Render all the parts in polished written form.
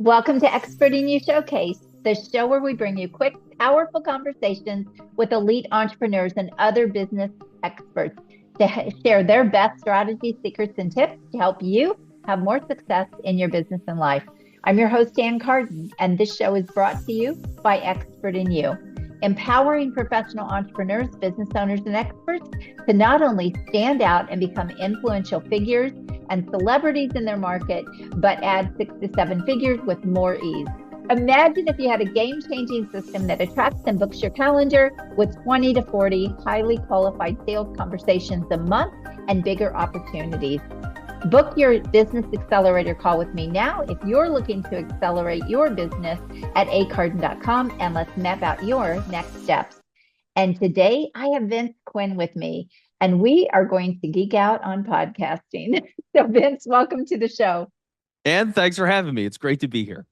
Welcome to Expert in You Showcase, the show where we bring you quick, powerful conversations with elite entrepreneurs and other business experts to share their best strategies, secrets, and tips to help you have more success in your business and life. I'm your host, Carden, and this show is brought to you by Expert in You, empowering professional entrepreneurs, business owners, and experts to not only stand out and become influential figures and celebrities in their market, but add 6 to 7 figures with more ease. Imagine if you had a game-changing system that attracts and books your calendar with 20 to 40 highly qualified sales conversations a month and bigger opportunities. Book your business accelerator call with me now if you're looking to accelerate your business at acarden.com, and let's map out your next steps. And today I have Vince Quinn with me, and we are going to geek out on podcasting. So Vince, welcome to the show. And thanks for having me. It's great to be here.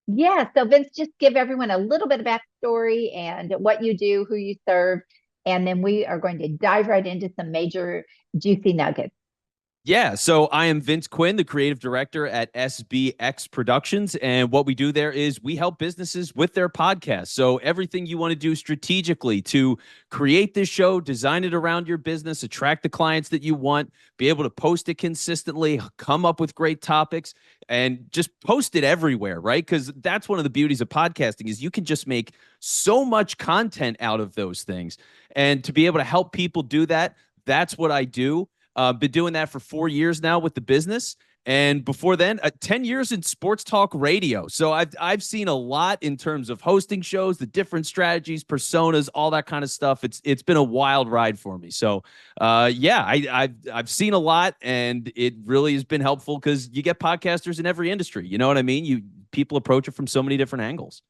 Yeah. So Vince, just give everyone a little bit of backstory and what you do, who you serve, and then we are going to dive right into some major juicy nuggets. Yeah, so I am Vince Quinn, the creative director at SBX Productions, and what we do there is we help businesses with their podcasts. So everything you want to do strategically to create this show, design it around your business, attract the clients that you want, be able to post it consistently, come up with great topics, and just post it everywhere, right? Because that's one of the beauties of podcasting is you can just make so much content out of those things. And to be able to help people do that, that's what I do. Been doing that for 4 years now with the business, and before then, 10 years in sports talk radio. So I've seen a lot in terms of hosting shows, the different strategies, personas, all that kind of stuff. It's been a wild ride for me. So I've seen a lot, and it really has been helpful because you get podcasters in every industry. You know what I mean? People approach it from so many different angles.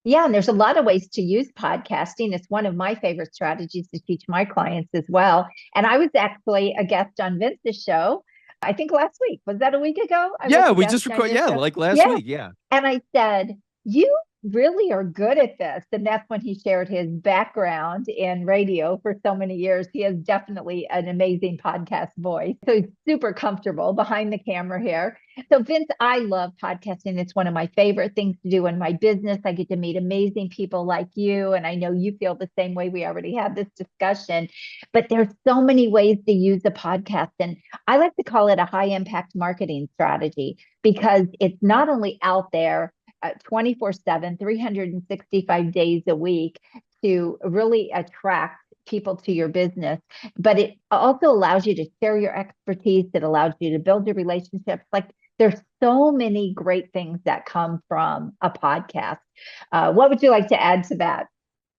Yeah, and there's a lot of ways to use podcasting. It's one of my favorite strategies to teach my clients as well. And I was actually a guest on Vince's show, I think last week. Was that a week ago? We just recorded. Yeah, like last week. Yeah. And I said, you really are good at this. And that's when he shared his background in radio for so many years. He has definitely an amazing podcast voice. So he's super comfortable behind the camera here. So Vince, I love podcasting. It's one of my favorite things to do in my business. I get to meet amazing people like you. And I know you feel the same way. We already had this discussion, but there's so many ways to use a podcast. And I like to call it a high impact marketing strategy because it's not only out there 24/7, 365 days a week to really attract people to your business, but it also allows you to share your expertise. It allows you to build your relationships. Like there's so many great things that come from a podcast. What would you like to add to that?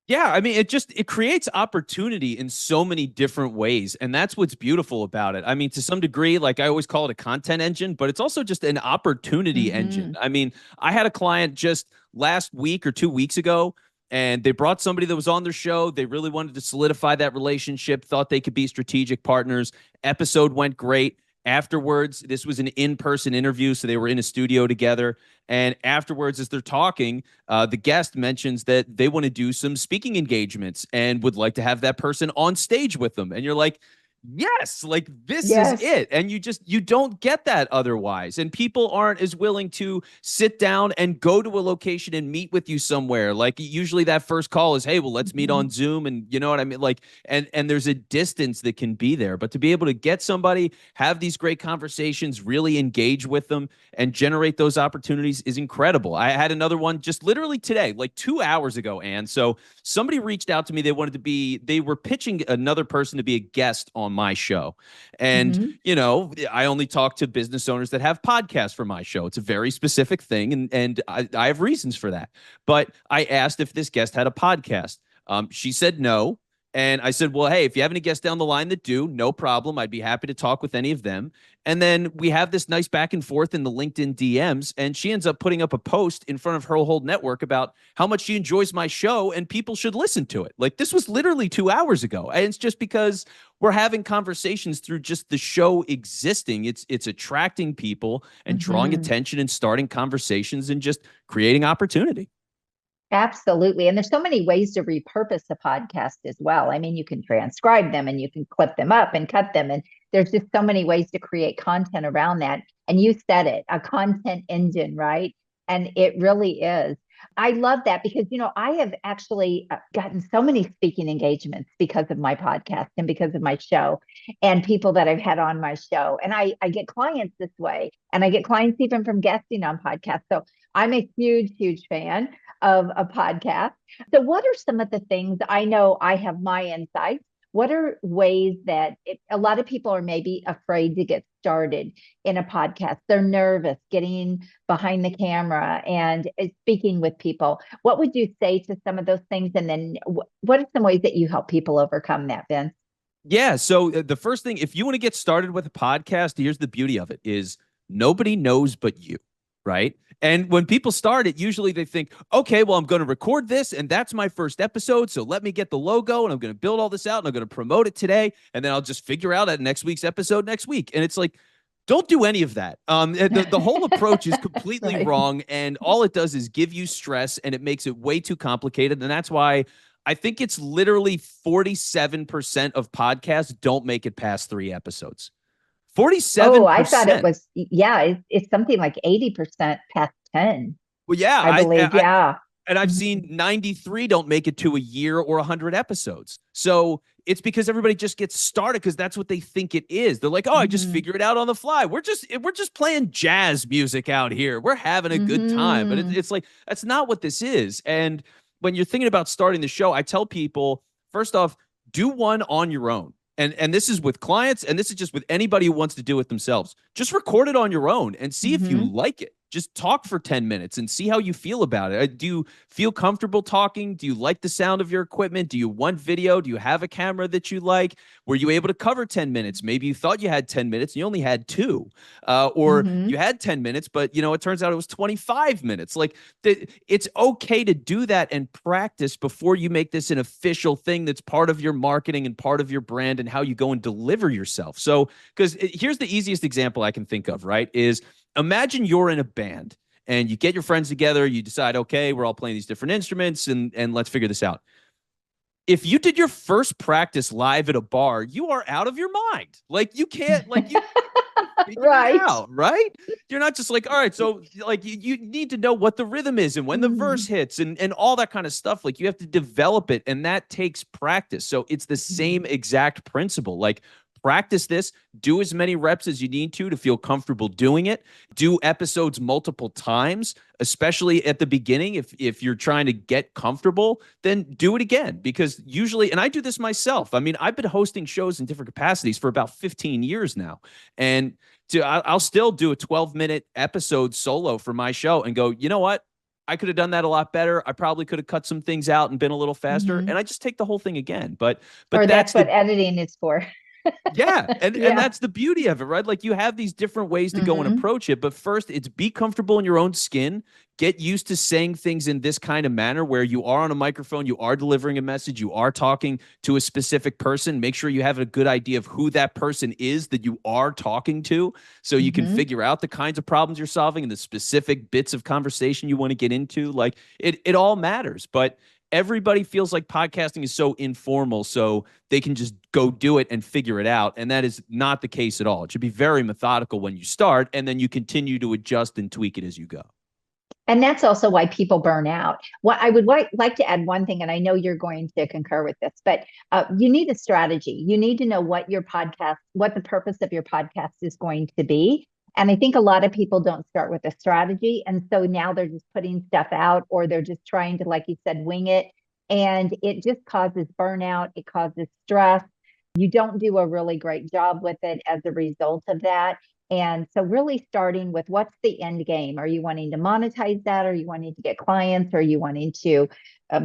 Yeah, I mean, it creates opportunity in so many different ways. And that's what's beautiful about it. I mean, to some degree, like I always call it a content engine, but it's also just an opportunity engine. I mean, I had a client just last week or 2 weeks ago, and they brought somebody that was on their show. They really wanted to solidify that relationship, thought they could be strategic partners. Episode went great. Afterwards, this was an in-person interview, so they were in a studio together. And afterwards, as they're talking, the guest mentions that they want to do some speaking engagements and would like to have that person on stage with them. And you're like, yes, like this is it. And you don't get that otherwise. And people aren't as willing to sit down and go to a location and meet with you somewhere. Like usually that first call is, hey, well, let's meet on Zoom. And you know what I mean? Like, and there's a distance that can be there, but to be able to get somebody, have these great conversations, really engage with them and generate those opportunities is incredible. I had another one just literally today, like 2 hours ago. And so somebody reached out to me. They were pitching another person to be a guest on my show. And, you know, I only talk to business owners that have podcasts for my show. It's a very specific thing. And I have reasons for that. But I asked if this guest had a podcast. She said no. And I said, well, hey, if you have any guests down the line that do, no problem. I'd be happy to talk with any of them. And then we have this nice back and forth in the LinkedIn DMs. And she ends up putting up a post in front of her whole network about how much she enjoys my show and people should listen to it. Like this was literally 2 hours ago. And it's just because we're having conversations through just the show existing. It's attracting people and drawing attention and starting conversations and just creating opportunity. Absolutely. And there's so many ways to repurpose a podcast as well. I mean, you can transcribe them and you can clip them up and cut them. And there's just so many ways to create content around that. And you said it, a content engine, right? And it really is. I love that because, I have actually gotten so many speaking engagements because of my podcast and because of my show and people that I've had on my show. And I get clients this way, and I get clients even from guesting on podcasts. So I'm a huge, huge fan of a podcast. So, what are some of the things? I know I have my insights. What are ways that a lot of people are maybe afraid to get started in a podcast? They're nervous getting behind the camera and speaking with people. What would you say to some of those things? And then what are some ways that you help people overcome that, Vince? Yeah. So the first thing, if you want to get started with a podcast, here's the beauty of it is nobody knows but you, right? And when people start it, usually they think, okay, well, I'm going to record this and that's my first episode. So let me get the logo and I'm going to build all this out and I'm going to promote it today. And then I'll just figure out at next week's episode next week. And it's like, don't do any of that. The whole approach is completely Right. wrong. And all it does is give you stress and it makes it way too complicated. And that's why I think it's literally 47% of podcasts don't make it past 3 episodes. 47%. Oh, I thought it was, yeah, it's something like 80% past 10, Well, yeah, I believe. Yeah. and I've Mhm. seen 93 don't make it to a year or 100 episodes. So it's because everybody just gets started because that's what they think it is. They're like, oh, I just Mhm. figure it out on the fly. We're just playing jazz music out here. We're having a good time. But Mhm. it's like, that's not what this is. And when you're thinking about starting the show, I tell people, first off, do one on your own. And this is with clients, and this is just with anybody who wants to do it themselves. Just record it on your own and see if you Mhm. like it. Just talk for 10 minutes and see how you feel about it. Do you feel comfortable talking? Do you like the sound of your equipment? Do you want video? Do you have a camera that you like? Were you able to cover 10 minutes? Maybe you thought you had 10 minutes and you only had 2. Or you Mhm. had 10 minutes, but it turns out it was 25 minutes. Like it's okay to do that and practice before you make this an official thing that's part of your marketing and part of your brand and how you go and deliver yourself. So, because here's the easiest example I can think of, right? Is imagine you're in a band and you get your friends together, you decide, okay, we're all playing these different instruments and let's figure this out. If you did your first practice live at a bar, you are out of your mind. Like you can't, like you figure it Right. out, right? You're not just like, all right, so like you need to know what the rhythm is and when the verse Mhm. hits and all that kind of stuff. Like you have to develop it, and that takes practice. So it's the same exact principle. Like practice this, do as many reps as you need to feel comfortable doing it. Do episodes multiple times, especially at the beginning. If you're trying to get comfortable, then do it again, because usually, and I do this myself. I mean, I've been hosting shows in different capacities for about 15 years now. And I'll still do a 12-minute episode solo for my show and go, you know what? I could have done that a lot better. I probably could have cut some things out and been a little faster. Mhm. And I just take the whole thing again. But Or that's that's the what editing is for. yeah, and Yeah. that's the beauty of it, right? Like you have these different ways to go and Mhm. approach it, but first it's be comfortable in your own skin, get used to saying things in this kind of manner where you are on a microphone, you are delivering a message, you are talking to a specific person. Make sure you have a good idea of who that person is that you are talking to, so you can Mhm. figure out the kinds of problems you're solving and the specific bits of conversation you want to get into. Like it all matters, but everybody feels like podcasting is so informal, so they can just go do it and figure it out. And that is not the case at all. It should be very methodical when you start, and then you continue to adjust and tweak it as you go. And that's also why people burn out. What I would like to add one thing, and I know you're going to concur with this, but you need a strategy. You need to know what what the purpose of your podcast is going to be. And I think a lot of people don't start with a strategy. And so now they're just putting stuff out, or they're just trying to, like you said, wing it. And it just causes burnout. It causes stress. You don't do a really great job with it as a result of that. And so, really starting with what's the end game? Are you wanting to monetize that? Are you wanting to get clients? Are you wanting to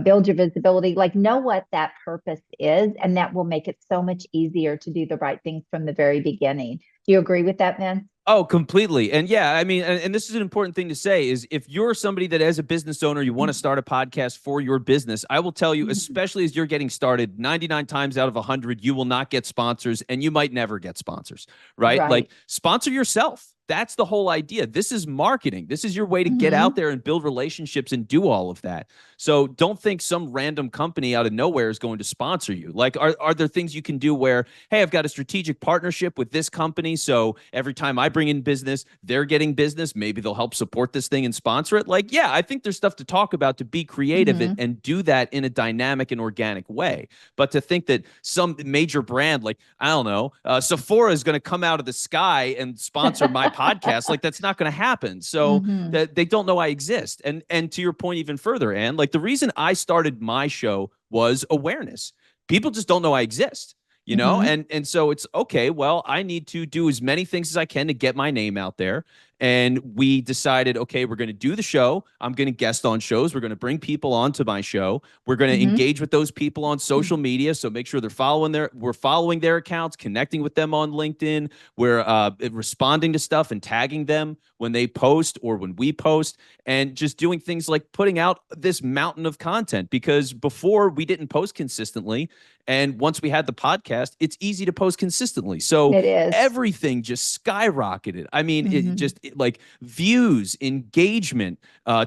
build your visibility? Like, know what that purpose is, and that will make it so much easier to do the right things from the very beginning. Do you agree with that, Vince? Oh, completely. And yeah, I mean, and this is an important thing to say is if you're somebody that as a business owner, you want to start a podcast for your business, I will tell you, especially as you're getting started, 99 times out of 100, you will not get sponsors and you might never get sponsors, right? Right. Like sponsor yourself. That's the whole idea. This is marketing. This is your way to get out Mhm. there and build relationships and do all of that. So don't think some random company out of nowhere is going to sponsor you. Like, are there things you can do where, hey, I've got a strategic partnership with this company, so every time I bring in business, they're getting business. Maybe they'll help support this thing and sponsor it. Like, yeah, I think there's stuff to talk about to be creative and do that in a dynamic and organic way. But to think that some major brand, like, I don't know, Sephora is going to come out of the sky and sponsor my podcast, like, that's not going to happen. So that they don't know I exist. And to your point even further, Ann, like, the reason I started my show was awareness. People just don't know I exist. You know, and so it's okay. Well, I need to do as many things as I can to get my name out there. And we decided, okay, we're going to do the show. I'm going to guest on shows. We're going to bring people onto my show. We're going to engage with those people on social media. So make sure we're following their accounts, connecting with them on LinkedIn. We're responding to stuff and tagging them when they post or when we post, and just doing things like putting out this mountain of content, because before we didn't post consistently. And once we had the podcast, it's easy to post consistently. So everything just skyrocketed. I mean, like views, engagement,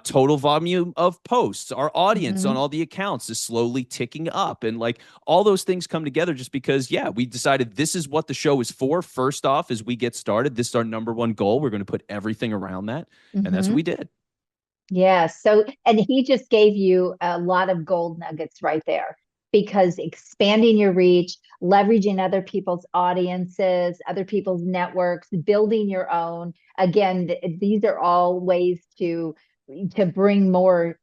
total volume of posts, our audience on all the accounts is slowly ticking up. And like all those things come together just because, yeah, we decided this is what the show is for. First off, as we get started, this is our number one goal. We're going to put everything around that. And that's what we did. Yeah. So, and he just gave you a lot of gold nuggets right there, because expanding your reach, leveraging other people's audiences, other people's networks, building your own. Again, these are all ways to bring more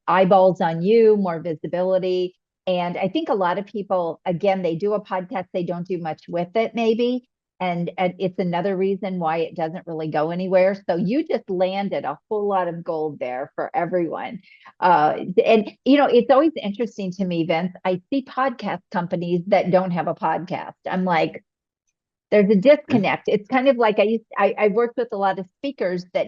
eyeballs on you, more visibility. And I think a lot of people, again, they do a podcast, they don't do much with it maybe. And it's another reason why it doesn't really go anywhere. So you just landed a whole lot of gold there for everyone. And, you know, it's always interesting to me, Vince. I see podcast companies that don't have a podcast. I'm like, there's a disconnect. It's kind of like I worked with a lot of speakers that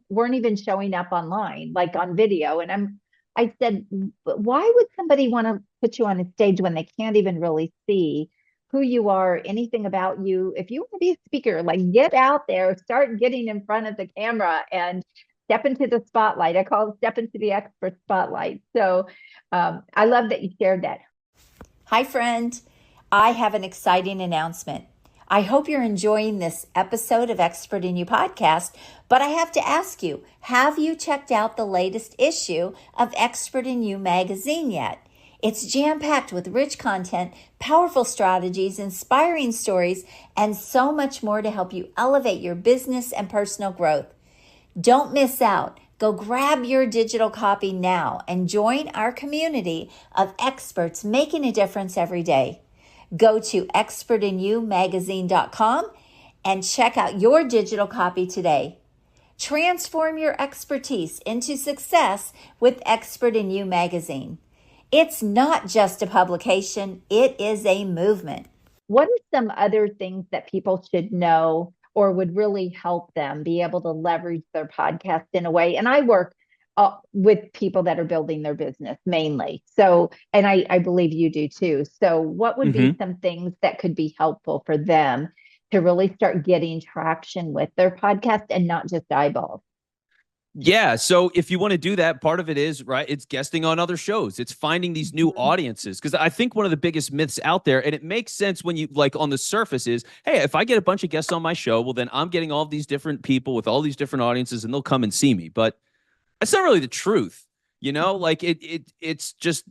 weren't even showing up online, like on video. And I said, why would somebody want to put you on a stage when they can't even really see who you are, anything about you? If you want to be a speaker, like, get out there, start getting in front of the camera and step into the spotlight. I call it step into the expert spotlight. So I love that you shared that. Hi, friend. I have an exciting announcement. I hope you're enjoying this episode of Expert in You podcast, but I have to ask you, have you checked out the latest issue of Expert in You magazine yet? It's jam-packed with rich content, powerful strategies, inspiring stories, and so much more to help you elevate your business and personal growth. Don't miss out. Go grab your digital copy now and join our community of experts making a difference every day. Go to expertinyoumagazine.com and check out your digital copy today. Transform your expertise into success with Expert in You magazine. It's not just a publication, it is a movement. What are some other things that people should know or would really help them be able to leverage their podcast in a way? And I work with people that are building their business mainly. So, and I believe you do too. So what would be some things that could be helpful for them to really start getting traction with their podcast and not just eyeballs? Yeah. So if you want to do that, part of it is, right, it's guesting on other shows. It's finding these new audiences. Because I think one of the biggest myths out there, and it makes sense when you, like, on the surface is, hey, if I get a bunch of guests on my show, well, then I'm getting all these different people with all these different audiences and they'll come and see me. But that's not really the truth. You know, like it's just,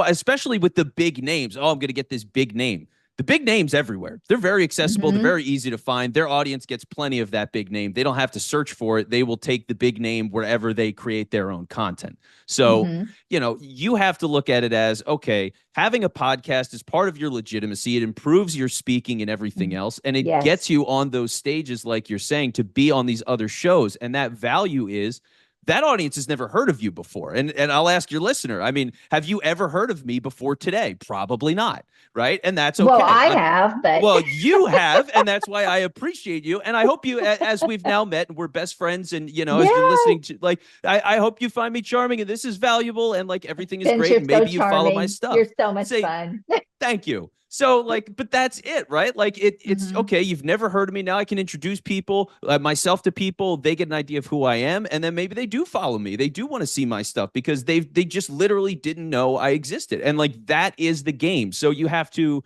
especially with the big names. Oh, I'm going to get this big name. The big names everywhere. They're very accessible. They're very easy to find. Their audience gets plenty of that big name. They don't have to search for it. They will take the big name wherever they create their own content. So, you know, you have to look at it as, okay, having a podcast is part of your legitimacy. It improves your speaking and everything else. And it gets you on those stages, like you're saying, to be on these other shows. And that value is, that audience has never heard of you before. And I'll ask your listener, I mean, have you ever heard of me before today? Probably not, right? And that's okay. Well, I have, but... Well, you have, and that's why I appreciate you. And I hope you, as we've now met and we're best friends, and, you know, as you're listening to, like, I hope you find me charming and this is valuable and, like, everything is great. And maybe you follow my stuff. You're so much fun. Thank you. So like, but that's it, right? Like it's Mm-hmm. okay. You've never heard of me. Now I can introduce people, myself to people. They get an idea of who I am. And then maybe they do follow me. They do want to see my stuff because they just literally didn't know I existed. And like, that is the game. So you have to,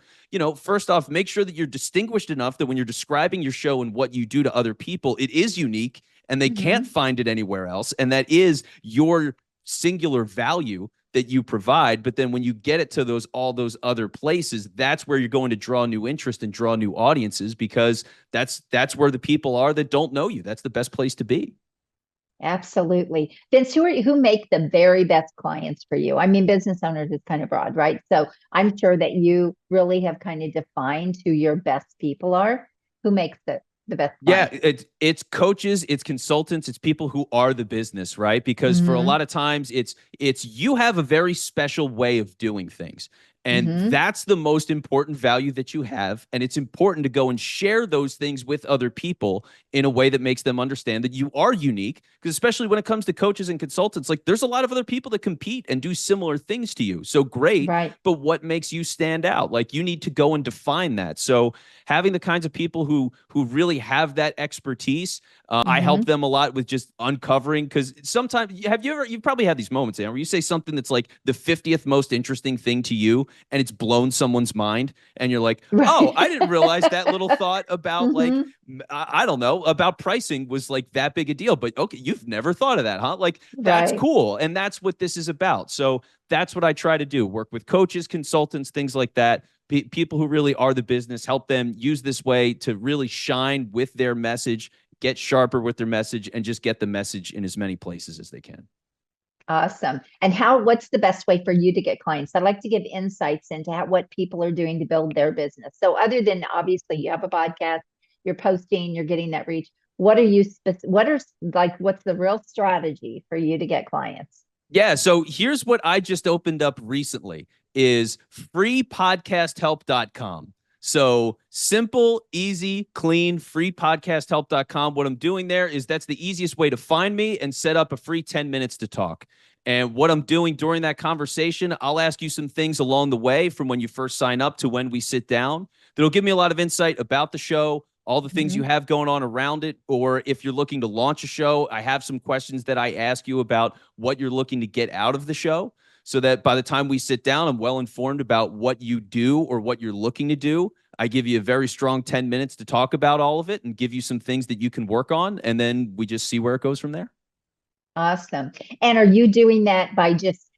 first off, make sure that you're distinguished enough that when you're describing your show and what you do to other people, it is unique and they can't Mm-hmm. find it anywhere else. And that is your singular value that you provide. But then when you get it to all those other places, that's where you're going to draw new interest and draw new audiences, because that's where the people are that don't know you. That's the best place to be. Absolutely. Vince, who make the very best clients for you? I mean, business owners is kind of broad, right? So I'm sure that you really have kind of defined who your best people are. Who makes the best Yeah, clients? it's coaches, it's consultants, it's people who are the business, right? Because for a Mm-hmm. lot of times it's you have a very special way of doing things. And Mm-hmm. that's the most important value that you have. And it's important to go and share those things with other people in a way that makes them understand that you are unique. Because especially when it comes to coaches and consultants, like there's a lot of other people that compete and do similar things to you. So great. Right. But what makes you stand out? Like you need to go and define that. So having the kinds of people who really have that expertise, I help Mm-hmm. them a lot with just uncovering, because sometimes you've probably had these moments, Anne, where you say something that's like the 50th most interesting thing to you and it's blown someone's mind and you're like, oh, I Right. didn't realize that little thought about like Mm-hmm. I don't know, about pricing was like that big a deal. But okay, you've never thought of that, huh? Like that's Right. cool. And that's what this is about. So that's what I try to do. Work with coaches, consultants, things like that. People who really are the business, help them use this way to really shine with their message, get sharper with their message, and just get the message in as many places as they can. Awesome. And what's the best way for you to get clients? I'd like to give insights into what people are doing to build their business. So other than obviously you have a podcast, you're posting, you're getting that reach. What are you, what's the real strategy for you to get clients? Yeah, so here's what I just opened up recently is freepodcasthelp.com. So simple, easy, clean, freepodcasthelp.com. What I'm doing there is that's the easiest way to find me and set up a free 10 minutes to talk. And what I'm doing during that conversation, I'll ask you some things along the way from when you first sign up to when we sit down that'll give me a lot of insight about the show, all the things you Mm-hmm. have going on around it. Or if you're looking to launch a show, I have some questions that I ask you about what you're looking to get out of the show, so that by the time we sit down, I'm well informed about what you do or what you're looking to do. I give you a very strong 10 minutes to talk about all of it and give you some things that you can work on. And then we just see where it goes from there. Awesome. And are you doing that by just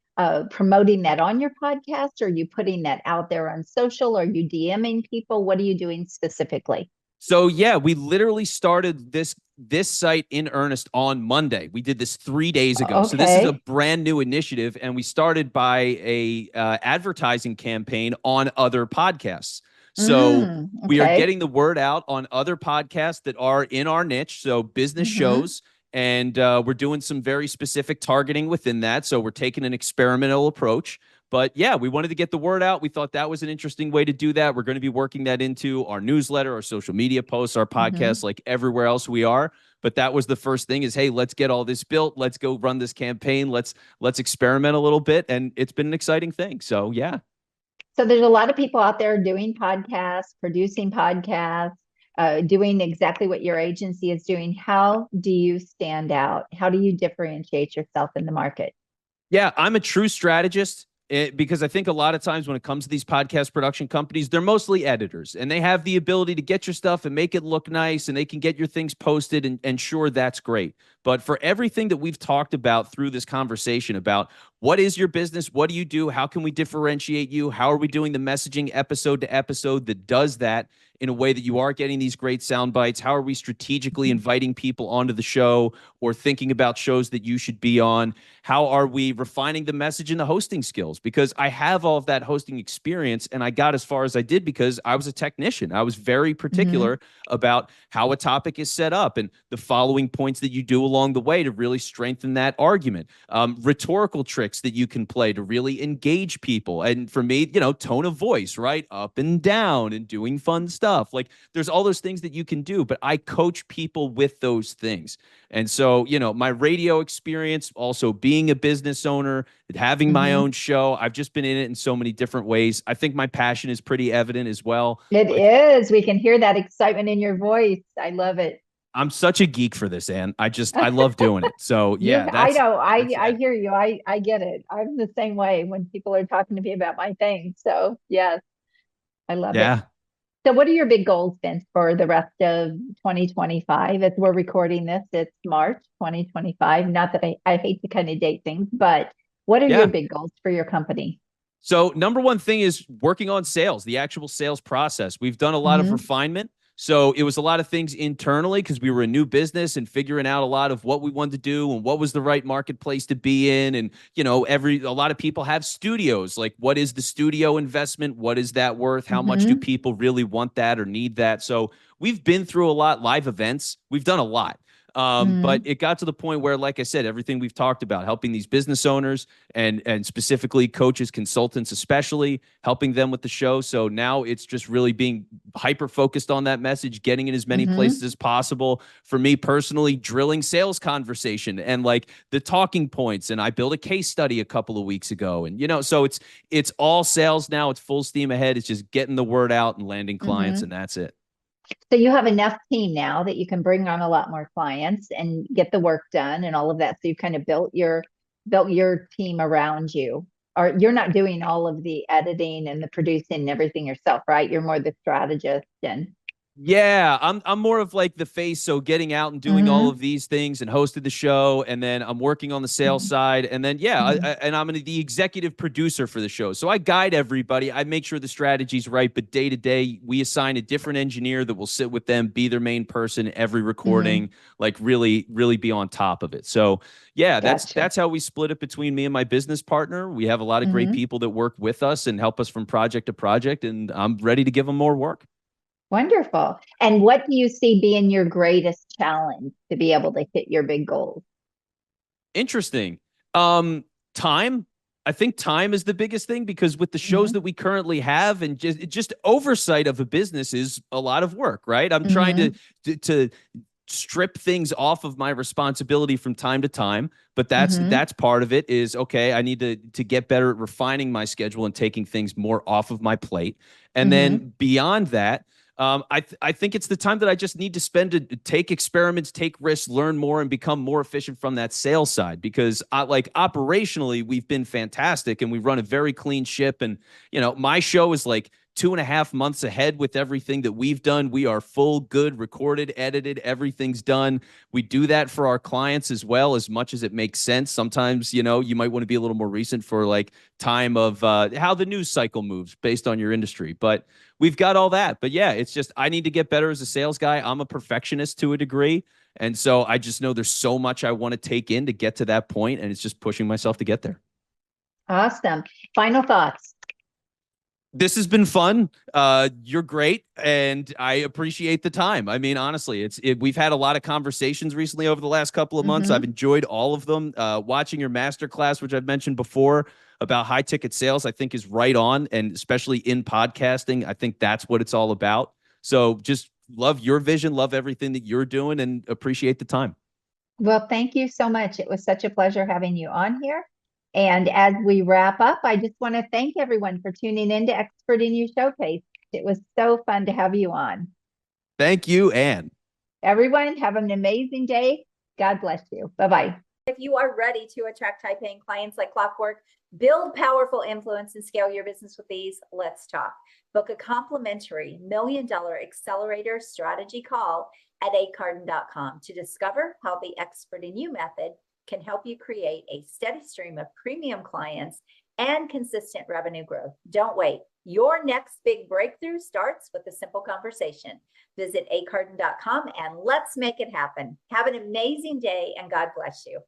promoting that on your podcast? Or are you putting that out there on social? Are you DMing people? What are you doing specifically? So yeah, we literally started this site in earnest on Monday. We did this 3 days ago. So this is a Okay. brand new initiative, and we started by a advertising campaign on other podcasts. So we are Okay. getting the word out on other podcasts that are in our niche, so business Mm-hmm. shows, and we're doing some very specific targeting within that. So we're taking an experimental approach. But yeah, we wanted to get the word out. We thought that was an interesting way to do that. We're going to be working that into our newsletter, our social media posts, our Mm-hmm. podcasts, like everywhere else we are. But that was the first thing is, hey, let's get all this built. Let's go run this campaign. Let's experiment a little bit. And it's been an exciting thing. So yeah. So there's a lot of people out there doing podcasts, producing podcasts, doing exactly what your agency is doing. How do you stand out? How do you differentiate yourself in the market? Yeah, I'm a true strategist, because I think a lot of times when it comes to these podcast production companies, they're mostly editors and they have the ability to get your stuff and make it look nice and they can get your things posted. And sure, that's great. But for everything that we've talked about through this conversation about what is your business, what do you do, how can we differentiate you, how are we doing the messaging episode to episode that does that in a way that you are getting these great sound bites, how are we strategically inviting people onto the show or thinking about shows that you should be on, how are we refining the message and the hosting skills? Because I have all of that hosting experience and I got as far as I did because I was a technician. I was very Mm-hmm. particular about how a topic is set up and the following points that you do along the way to really strengthen that argument. Rhetorical tricks tricks that you can play to really engage people. And for me, tone of voice, right? Up and down and doing fun stuff. Like there's all those things that you can do, but I coach people with those things. And so, my radio experience, also being a business owner, having my own show, I've just been in it in so many different ways. I think my passion is pretty evident as well. It is. We can hear that excitement in your voice. I love it. I'm such a geek for this, Ann. I love doing it. So yeah, I know. I hear you. I get it. I'm the same way when people are talking to me about my thing. So yes, I love it. So what are your big goals, Vince, for the rest of 2025? As we're recording this, it's March 2025. Not that I hate to kind of date things, but what are your big goals for your company? So number one thing is working on sales, the actual sales process. We've done a lot of refinement. So it was a lot of things internally because we were a new business and figuring out a lot of what we wanted to do and what was the right marketplace to be in. And, a lot of people have studios. Like, what is the studio investment? What is that worth? How much do people really want that or need that? So we've been through a lot, live events. We've done a lot. But it got to the point where, like I said, everything we've talked about, helping these business owners and specifically coaches, consultants, especially helping them with the show. So now it's just really being hyper focused on that message, getting in as many places as possible. For me personally, drilling sales conversation and like the talking points. And I built a case study a couple of weeks ago. And, so it's all sales now. It's full steam ahead. It's just getting the word out and landing clients, and that's it. So you have enough team now that you can bring on a lot more clients and get the work done and all of that. So you've kind of built your team around you. Or you're not doing all of the editing and the producing and everything yourself, right? You're more the strategist and Yeah, I'm more of like the face, so getting out and doing all of these things and hosted the show, and then I'm working on the sales side, and then and I'm the executive producer for the show. So I guide everybody, I make sure the strategy's right, but day to day we assign a different engineer that will sit with them, be their main person every recording, like really be on top of it. So yeah, that's how we split it between me and my business partner. We have a lot of great people that work with us and help us from project to project, and I'm ready to give them more work. Wonderful. And what do you see being your greatest challenge to be able to hit your big goals? Interesting. Time. I think time is the biggest thing because with the shows that we currently have and just oversight of a business is a lot of work, right? I'm trying to strip things off of my responsibility from time to time, but that's part of it is, okay, I need to get better at refining my schedule and taking things more off of my plate. And then beyond that, I think it's the time that I just need to spend to take experiments, take risks, learn more, and become more efficient from that sales side. Because operationally, we've been fantastic and we run a very clean ship. And my show is like 2.5 months ahead with everything that we've done. We are full, good, recorded, edited, everything's done. We do that for our clients as well, as much as it makes sense. Sometimes, you might want to be a little more recent for like time of how the news cycle moves based on your industry. But we've got all that. But yeah, it's just I need to get better as a sales guy. I'm a perfectionist to a degree. And so I just know there's so much I want to take in to get to that point, and it's just pushing myself to get there. Awesome. Final thoughts. This has been fun. You're great, and I appreciate the time. I mean, honestly, we've had a lot of conversations recently over the last couple of months. I've enjoyed all of them. Watching your masterclass, which I've mentioned before, about high ticket sales, I think is right on, and especially in podcasting, I think that's what it's all about. So just love your vision, love everything that you're doing, and appreciate the time. Well, thank you so much. It was such a pleasure having you on here. And as we wrap up, I just want to thank everyone for tuning in to Expert in You Showcase. It was so fun to have you on. Thank you, Ann. Everyone, have an amazing day. God bless you. Bye-bye. If you are ready to attract high-paying clients like clockwork, build powerful influence and scale your business with ease, let's talk. Book a complimentary $1 Million Accelerator Strategy call at acarden.com to discover how the Expert in You method can help you create a steady stream of premium clients and consistent revenue growth. Don't wait. Your next big breakthrough starts with a simple conversation. Visit acarden.com and let's make it happen. Have an amazing day and God bless you.